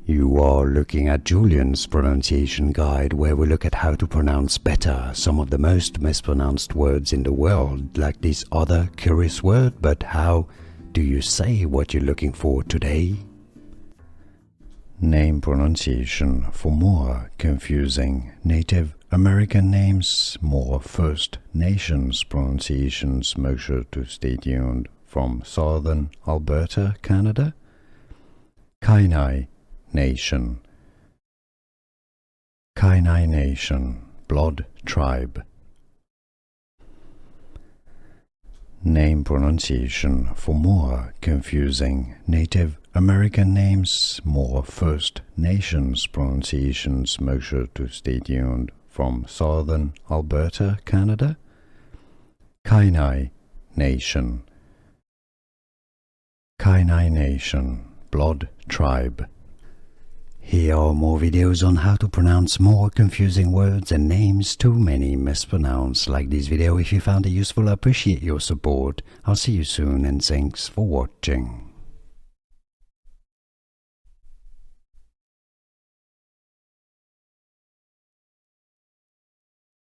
You are looking at Julian's pronunciation guide, where we look at how to pronounce better some of the most mispronounced words in the world, like this other curious word. But how do you say what you're looking for today? Name pronunciation for more confusing Native American names, more First Nations pronunciations. Make sure to stay tuned. From southern Alberta, Canada, Kainai Nation. Kainai Nation, blood tribe. Name pronunciation for more confusing Native American names, more First Nations pronunciations. Make sure to stay tuned. From southern Alberta, Canada, Kainai Nation. Kainai Nation, blood tribe. Here are more videos on how to pronounce more confusing words and names too many mispronounced. Like this video if you found it useful. I appreciate your support. I'll see you soon and thanks for watching.